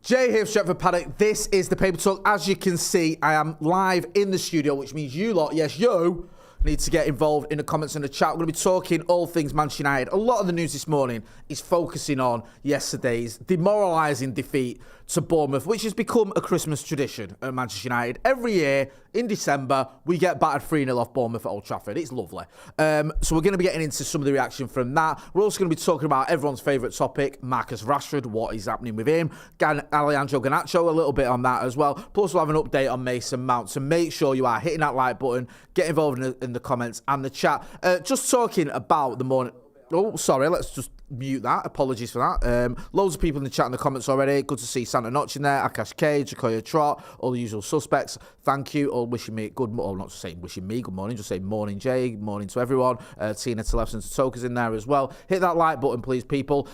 Jay here, Stretford, Paddock. This is the Paper Talk. As you can see, I am live in the studio, which means you lot, yes, you, need to get involved in the comments and the chat. We're going to be talking all things Manchester United. A lot of the news this morning is focusing on yesterday's demoralising defeat to Bournemouth, which has become a Christmas tradition at Manchester United. Every year in December, we get battered 3-0 off Bournemouth at Old Trafford. It's lovely. So we're going to be getting into some of the reaction from that. We're also going to be talking about everyone's favourite topic, Marcus Rashford, what is happening with him. Alejandro Garnacho, a little bit on that as well. Plus, we'll have an update on Mason Mount. So make sure you are hitting that like button, get involved in the comments and the chat. Just talking about the morning... Oh, sorry, let's just mute that. Apologies for that. Loads of people in the chat and the comments already. Good to see Santa Notch in there, Akash K, Jacoya Trot, all the usual suspects. Thank you. All wishing me good morning. Not just saying wishing me good morning, just saying morning, Jay. Morning to everyone. Tina Telefson Totoka's in there as well. Hit that like button, please, people.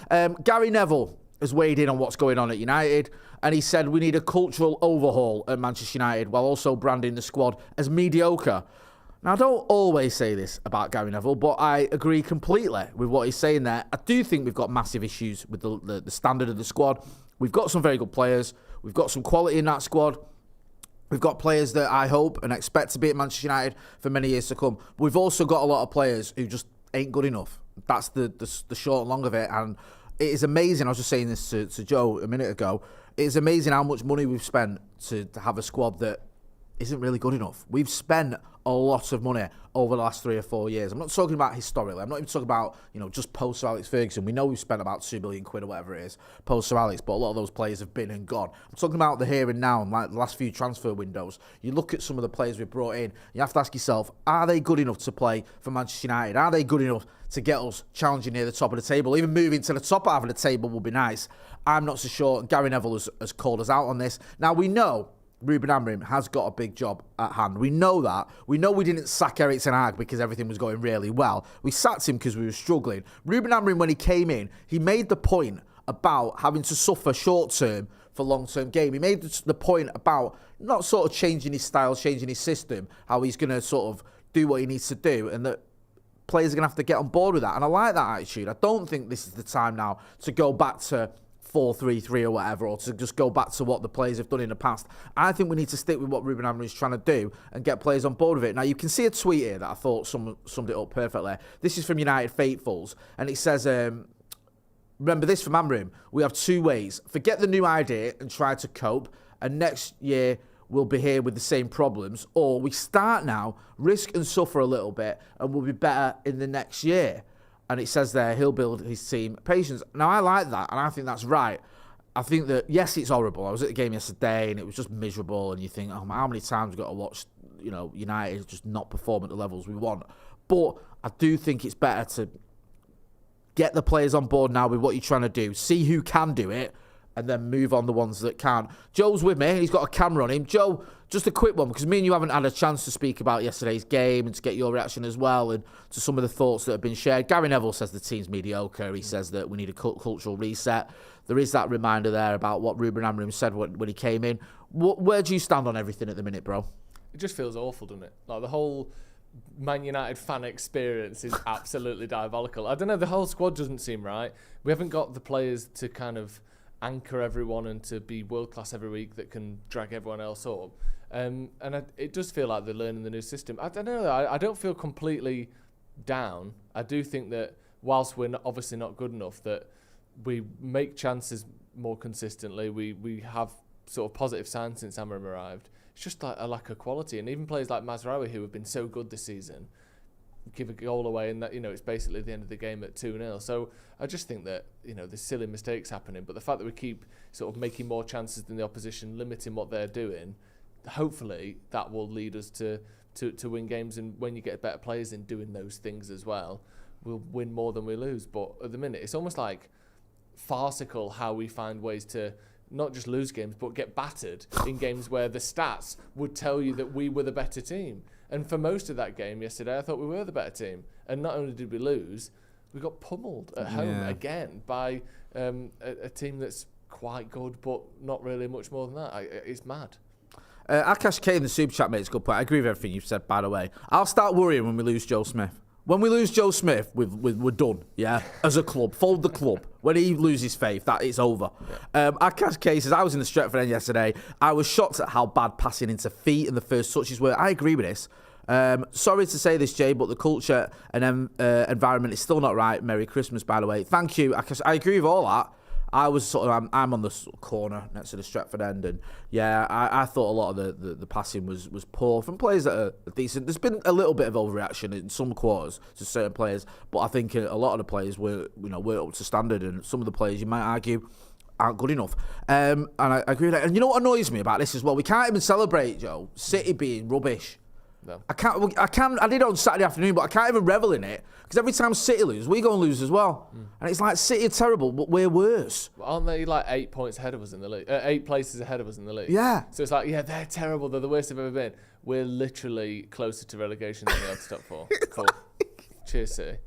Gary Neville has weighed in on what's going on at United, and he said we need a cultural overhaul at Manchester United while also branding the squad as mediocre. Now, I don't always say this about Gary Neville, but I agree completely with what he's saying there. I do think we've got massive issues with the standard of the squad. We've got some very good players. We've got some quality in that squad. We've got players that I hope and expect to be at Manchester United for many years to come. But we've also got a lot of players who just ain't good enough. That's the short and long of it. And it is amazing. I was just saying this to Joe a minute ago. It is amazing how much money we've spent to have a squad that isn't really good enough. We've spent a lot of money over the last 3 or 4 years. I'm not talking about historically. I'm not even talking about, just post Sir Alex Ferguson. We know we've spent about £2 billion or whatever it is post Sir Alex, but a lot of those players have been and gone. I'm talking about the here and now and like the last few transfer windows. You look at some of the players we've brought in, you have to ask yourself, are they good enough to play for Manchester United? Are they good enough to get us challenging near the top of the table? Even moving to the top half of the table would be nice. I'm not so sure. Gary Neville has called us out on this. Now, we know Ruben Amorim has got a big job at hand. We know that. We know we didn't sack Erik ten Hag because everything was going really well. We sacked him because we were struggling. Ruben Amorim, when he came in, he made the point about having to suffer short-term for long-term game. He made the point about not sort of changing his style, changing his system, how he's going to sort of do what he needs to do, and that players are going to have to get on board with that. And I like that attitude. I don't think this is the time now to go back to 4-3-3 or whatever, or to just go back to what the players have done in the past. I think we need to stick with what Ruben Amorim is trying to do and get players on board with it. Now, you can see a tweet here that I thought summed it up perfectly. This is from United Faithfuls, and it says, remember this from Amorim, we have 2 ways. Forget the new idea and try to cope, and next year we'll be here with the same problems, or we start now, risk and suffer a little bit, and we'll be better in the next year. And it says there, he'll build his team patience. Now, I like that, and I think that's right. I think that, yes, it's horrible. I was at the game yesterday, and it was just miserable, and you think, oh, how many times we've got to watch, United just not perform at the levels we want. But I do think it's better to get the players on board now with what you're trying to do, see who can do it, and then move on the ones that can't. Joe's with me. He's got a camera on him. Joe, just a quick one, because me and you haven't had a chance to speak about yesterday's game and to get your reaction as well and to some of the thoughts that have been shared. Gary Neville says the team's mediocre. He says that we need a cultural reset. There is that reminder there about what Ruben Amorim said when he came in. Where do you stand on everything at the minute, bro? It just feels awful, doesn't it? Like, the whole Man United fan experience is absolutely diabolical. I don't know, the whole squad doesn't seem right. We haven't got the players to kind of anchor everyone and to be world-class every week that can drag everyone else up. It does feel like they're learning the new system. I don't know. I don't feel completely down. I do think that whilst we're obviously not good enough, that we make chances more consistently. We have sort of positive signs since Amorim arrived. It's just like a lack of quality. And even players like Mazraoui, who have been so good this season, give a goal away, and that it's basically the end of the game at 2-0. So I just think that there's silly mistakes happening, but the fact that we keep sort of making more chances than the opposition, limiting what they're doing, hopefully that will lead us to win games. And when you get better players in doing those things as well, we'll win more than we lose. But at the minute, it's almost like farcical how we find ways to not just lose games, but get battered in games where the stats would tell you that we were the better team. And for most of that game yesterday, I thought we were the better team. And not only did we lose, we got pummeled at home again by a team that's quite good, but not really much more than that. It's mad. Akash K in the super chat makes a good point. I agree with everything you've said, by the way. I'll start worrying when we lose Joe Smith. When we lose Joe Smith, we're done, yeah? As a club. Fold the club. When he loses faith, that it's over. Yeah. I catch cases. I was in the Stretford end yesterday. I was shocked at how bad passing into feet and the first touches were. I agree with this. Sorry to say this, Jay, but the culture and environment is still not right. Merry Christmas, by the way. Thank you. I agree with all that. I was I'm on the corner next to the Stretford end, and yeah, I thought a lot of the passing was poor from players that are decent. There's been a little bit of overreaction in some quarters to certain players, but I think a lot of the players were up to standard, and some of the players you might argue aren't good enough. And I agree with that. And you know what annoys me about this as well? We can't even celebrate, Joe, City being rubbish. No. I did it on Saturday afternoon, but I can't even revel in it because every time City lose, we go and lose as well. And it's like City are terrible, but we're worse. Well, aren't they like 8 points ahead of us in the league? 8 places ahead of us in the league. Yeah. So it's like, yeah, they're terrible. They're the worst they've ever been. We're literally closer to relegation than the odds top 4. Cool. Cheers, City.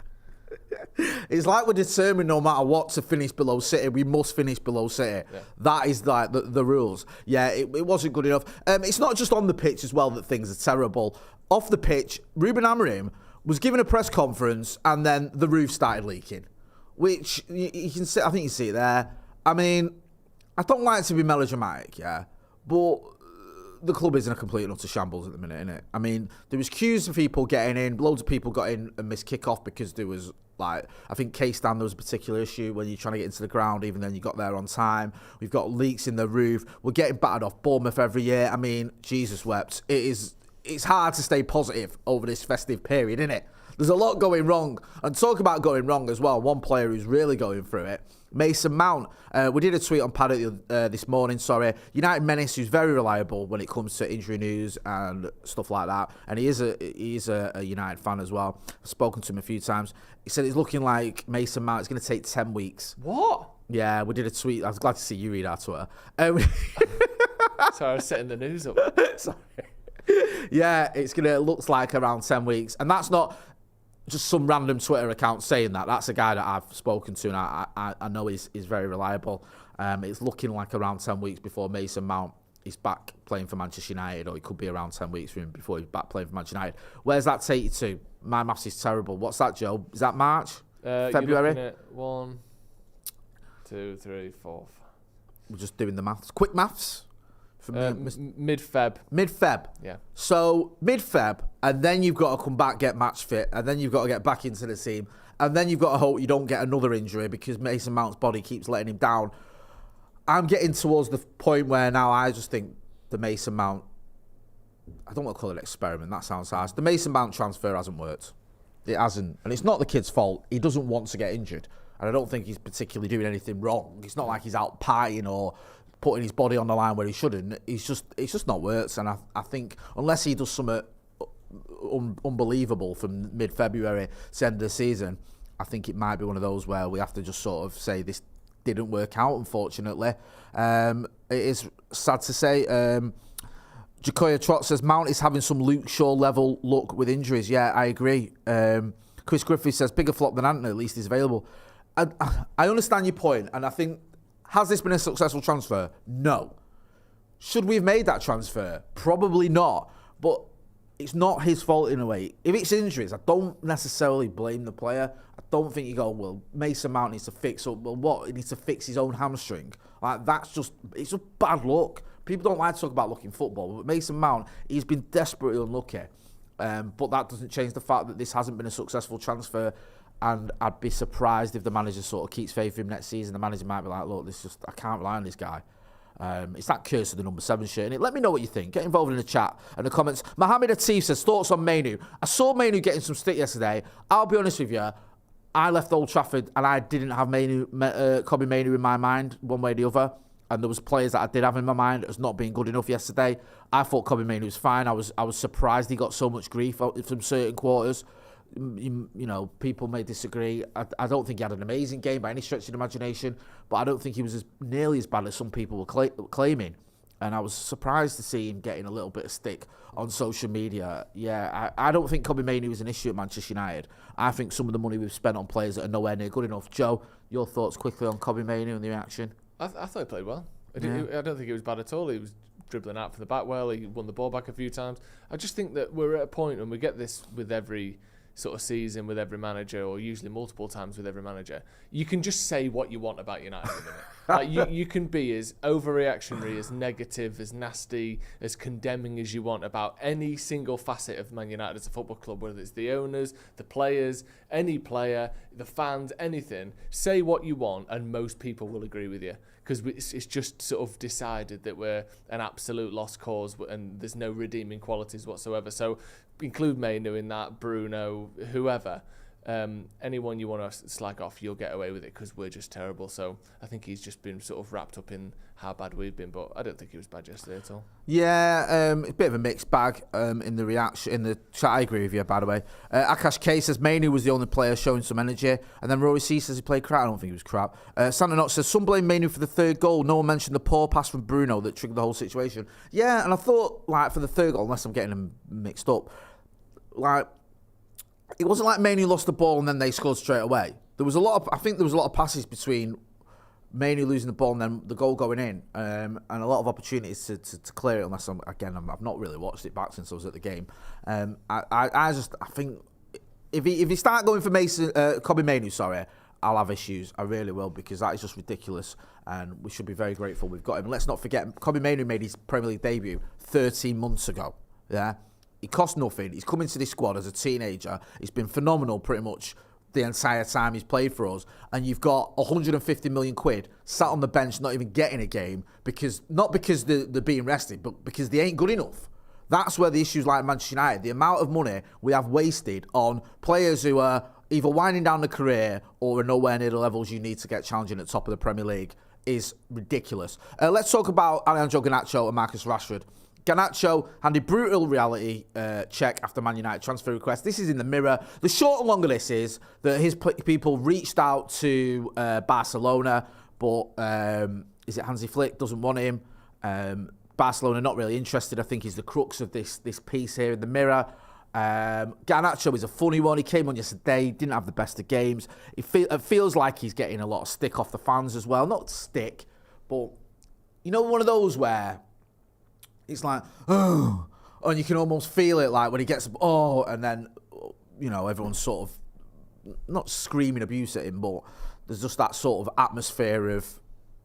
It's like we're determined no matter what to finish below City. We must finish below City. Yeah. That is like the rules. Yeah, it wasn't good enough. It's not just on the pitch as well that things are terrible. Off the pitch, Ruben Amorim was given a press conference and then the roof started leaking, which you can see. I think you see it there. I mean, I don't like to be melodramatic, yeah, but the club is in a complete and utter shambles at the minute, isn't it? I mean, there was queues of people getting in. Loads of people got in and missed kick-off because there was, like, I think K-Stand, there was a particular issue when you're trying to get into the ground, even then you got there on time. We've got leaks in the roof. We're getting battered off Bournemouth every year. I mean, Jesus wept. It's hard to stay positive over this festive period, isn't it? There's a lot going wrong. And talk about going wrong as well. One player who's really going through it, Mason Mount. We did a tweet on Paddock this morning, United menace who's very reliable when it comes to injury news and stuff like that. And he is a United fan as well. I've spoken to him a few times. He said it's looking like Mason Mount is going to take 10 weeks. What? Yeah, we did a tweet. I was glad to see you read our Twitter. Sorry, I was setting the news up. Sorry. Yeah, looks like around 10 weeks. And that's not just some random Twitter account saying that. That's a guy that I've spoken to, and I know he's very reliable. It's looking like around 10 weeks before Mason Mount is back playing for Manchester United, or it could be around 10 weeks for him before he's back playing for Manchester United. Where's that take you to? My maths is terrible. What's that, Joe? Is that March? February? You're looking at 1, 2, 3, 4. We're just doing the maths. Quick maths. Mid-Feb. Mid-Feb. Yeah. So mid-Feb, and then you've got to come back, get match fit, and then you've got to get back into the team, and then you've got to hope you don't get another injury because Mason Mount's body keeps letting him down. I'm getting towards the point where now I just think the Mason Mount, I don't want to call it an experiment, that sounds harsh. The Mason Mount transfer hasn't worked. It hasn't. And it's not the kid's fault. He doesn't want to get injured. And I don't think he's particularly doing anything wrong. It's not like he's out partying or putting his body on the line where he shouldn't. It's just not worked. And I think unless he does something unbelievable from mid-February to end of the season, I think it might be one of those where we have to just sort of say this didn't work out, unfortunately. It is sad to say. Jacoya Trot says Mount is having some Luke Shaw level luck with injuries. Yeah, I agree. Chris Griffith says bigger flop than Anthony, at least he's available. I understand your point, and I think, has this been a successful transfer? No. Should we have made that transfer? Probably not. But it's not his fault in a way. If it's injuries, I don't necessarily blame the player. I don't think you go, well, Mason Mount needs to fix up. Well, what? He needs to fix his own hamstring. Like, it's just bad luck. People don't like to talk about luck in football, but Mason Mount, he's been desperately unlucky. But that doesn't change the fact that this hasn't been a successful transfer. And I'd be surprised if the manager sort of keeps faith in him next season. The manager might be like, look, I can't rely on this guy. It's that curse of the number 7 shirt. And let me know what you think. Get involved in the chat and the comments. Mohamed Atif says, thoughts on Mainu. I saw Mainu getting some stick yesterday. I'll be honest with you. I left Old Trafford and I didn't have Kobbie Mainu in my mind one way or the other. And there was players that I did have in my mind as not being good enough yesterday. I thought Kobbie Mainu was fine. I was surprised he got so much grief from certain quarters. You know, people may disagree. I don't think he had an amazing game by any stretch of the imagination, but I don't think he was nearly as bad as some people were claiming. And I was surprised to see him getting a little bit of stick on social media. Yeah, I don't think Kobbie Mainu is an issue at Manchester United. I think some of the money we've spent on players that are nowhere near good enough. Joe, your thoughts quickly on Kobbie Mainu and the reaction? I thought he played well. I don't think it was bad at all. He was dribbling out for the back well. He won the ball back a few times. I just think that we're at a point, and we get this with every sort of season with every manager, or usually multiple times with every manager, you can just say what you want about United at the minute. Like you can be as overreactionary, as negative, as nasty, as condemning as you want about any single facet of Man United as a football club, whether it's the owners, the players, any player, the fans, anything. Say what you want, and most people will agree with you, because it's just sort of decided that we're an absolute lost cause and there's no redeeming qualities whatsoever. So include Mainu in that, Bruno, whoever. Anyone you want to slag off, you'll get away with it because we're just terrible. So I think he's just been sort of wrapped up in how bad we've been, but I don't think he was bad yesterday at all. Yeah, a bit of a mixed bag in the reaction. In the chat, I agree with you, by the way. Akash K says Mainu was the only player showing some energy, and then Rory C says he played crap. I don't think he was crap. Santa Knox says some blame Mainu for the third goal. No one mentioned the poor pass from Bruno that triggered the whole situation. Yeah, and I thought, like, for the third goal, unless I'm getting them mixed up, like, it wasn't like Mainu lost the ball and then they scored straight away. I think there was a lot of passes between Mainu losing the ball and then the goal going in, and a lot of opportunities to clear it. Unless I've not really watched it back since I was at the game. I think if he start going for Kobe Mainu, sorry, I'll have issues. I really will, because that is just ridiculous, and we should be very grateful we've got him. And let's not forget, Kobe Mainu made his Premier League debut 13 months ago. Yeah. He cost nothing. He's come into this squad as a teenager. He's been phenomenal pretty much the entire time he's played for us. And you've got 150 million quid sat on the bench not even getting a game, not because they're being rested, but because they ain't good enough. That's where the issues like Manchester United, the amount of money we have wasted on players who are either winding down their career or are nowhere near the levels you need to get challenging at the top of the Premier League, is ridiculous. Let's talk about Alejandro Garnacho and Marcus Rashford. Garnacho had a brutal reality check after Man United transfer request. This is in the Mirror. The short and long of this is that his people reached out to Barcelona, but is it Hansi Flick doesn't want him. Barcelona not really interested, I think, is the crux of this piece here in the Mirror. Garnacho is a funny one. He came on yesterday, didn't have the best of games. It feels like he's getting a lot of stick off the fans as well. Not stick, but you know, one of those where it's like, oh, and you can almost feel it, like when he gets, and then, you know, everyone's sort of not screaming abuse at him, but there's just that sort of atmosphere of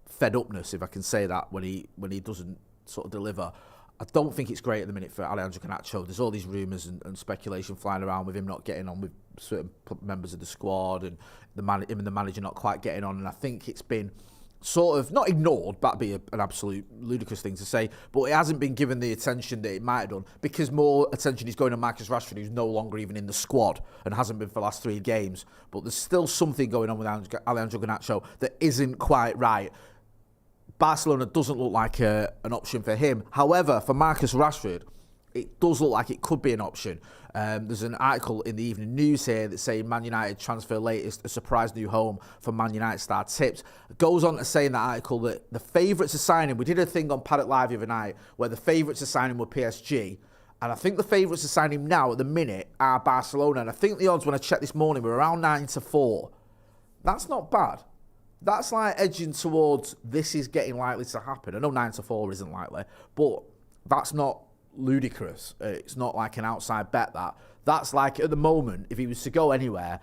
fed upness, if I can say that, when he doesn't sort of deliver. I don't think it's great at the minute for Alejandro Garnacho. There's all these rumours and speculation flying around with him not getting on with certain members of the squad, and him and the manager not quite getting on. And I think it's been sort of, not ignored, that'd be an absolute ludicrous thing to say, but it hasn't been given the attention that it might have done, because more attention is going on Marcus Rashford, who's no longer even in the squad and hasn't been for the last 3 games. But there's still something going on with Alejandro Garnacho that isn't quite right. Barcelona doesn't look like an option for him. However, for Marcus Rashford, it does look like it could be an option. There's an article in the Evening News here that's saying Man United transfer latest, a surprise new home for Man United star Tips. It goes on to say in that article that the favourites to sign him, we did a thing on Paddock Live the other night where the favourites to sign him were PSG, and I think the favourites to sign him now at the minute are Barcelona, and I think the odds when I checked this morning were around 9-4. That's not bad. That's like edging towards this is getting likely to happen. I know 9-4 isn't likely, but that's not ludicrous. It's not like an outside bet. That's like, at the moment, if he was to go anywhere,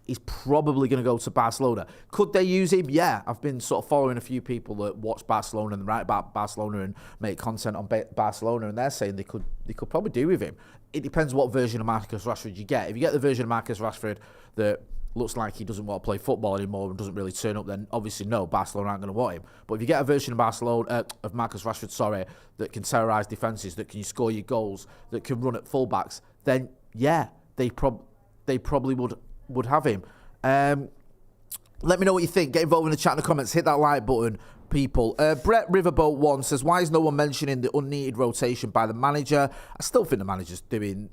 he's probably going to go to Barcelona. Could they use him? Yeah, I've been sort of following a few people that watch Barcelona and write about Barcelona and make content on Barcelona, and they're saying they could probably do with him. It depends what version of Marcus Rashford you get. If you get the version of Marcus Rashford that looks like he doesn't want to play football anymore and doesn't really turn up, then obviously no, Barcelona aren't going to want him. But if you get a version of of Marcus Rashford, that can terrorise defences, that can score your goals, that can run at fullbacks, then yeah, they probably would have him. Let me know what you think. Get involved in the chat in the comments. Hit that like button, people. Brett Riverboat 1 says, why is no one mentioning the unneeded rotation by the manager? I still think the manager's doing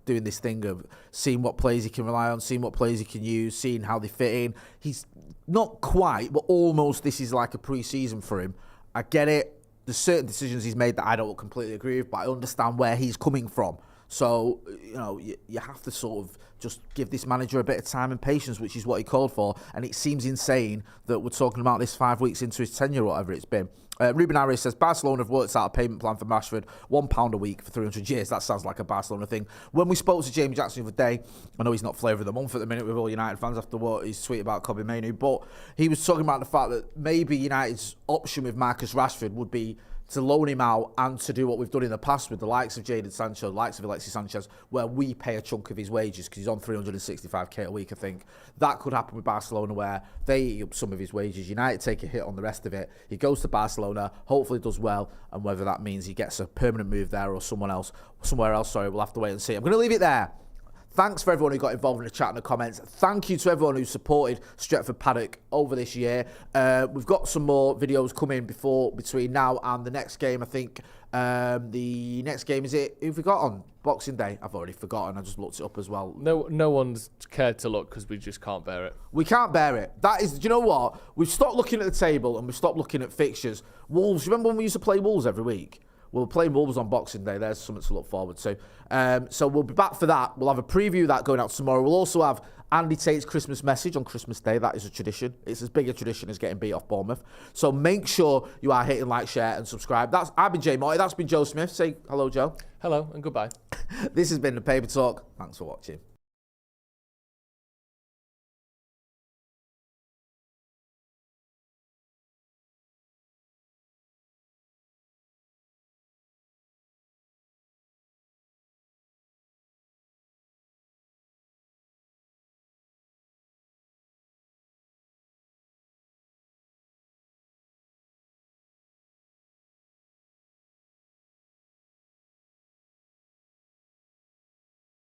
this thing of seeing what players he can rely on, seeing what players he can use, seeing how they fit in. He's not quite, but almost, this is like a pre-season for him. I get it. There's certain decisions he's made that I don't completely agree with, but I understand where he's coming from. So, you have to sort of just give this manager a bit of time and patience, which is what he called for. And it seems insane that we're talking about this 5 weeks into his tenure or whatever it's been. Ruben Arias says, Barcelona have worked out a payment plan for Rashford, £1 a week for 300 years. That sounds like a Barcelona thing. When we spoke to Jamie Jackson the other day, I know he's not flavour of the month at the minute with all United fans after what his tweet about Kobe Mainoo, but he was talking about the fact that maybe United's option with Marcus Rashford would be to loan him out and to do what we've done in the past with the likes of Jadon Sancho, the likes of Alexis Sanchez, where we pay a chunk of his wages because he's on 365k a week, I think. That could happen with Barcelona where they eat up some of his wages. United take a hit on the rest of it. He goes to Barcelona, hopefully does well, and whether that means he gets a permanent move there or somewhere else, we'll have to wait and see. I'm going to leave it there. Thanks for everyone who got involved in the chat and the comments. Thank you to everyone who supported Stretford Paddock over this year. We've got some more videos coming between now and the next game. I think the next game who we got on Boxing Day? I've already forgotten. I just looked it up as well. No one's cared to look because we just can't bear it. We can't bear it. That is, do you know what? We've stopped looking at the table and we've stopped looking at fixtures. Wolves, remember when we used to play Wolves every week? We'll play Wolves on Boxing Day. There's something to look forward to. So we'll be back for that. We'll have a preview of that going out tomorrow. We'll also have Andy Tate's Christmas message on Christmas Day. That is a tradition. It's as big a tradition as getting beat off Bournemouth. So make sure you are hitting like, share and subscribe. I've been Jay Morty. That's been Joe Smith. Say hello, Joe. Hello and goodbye. This has been The Paper Talk. Thanks for watching.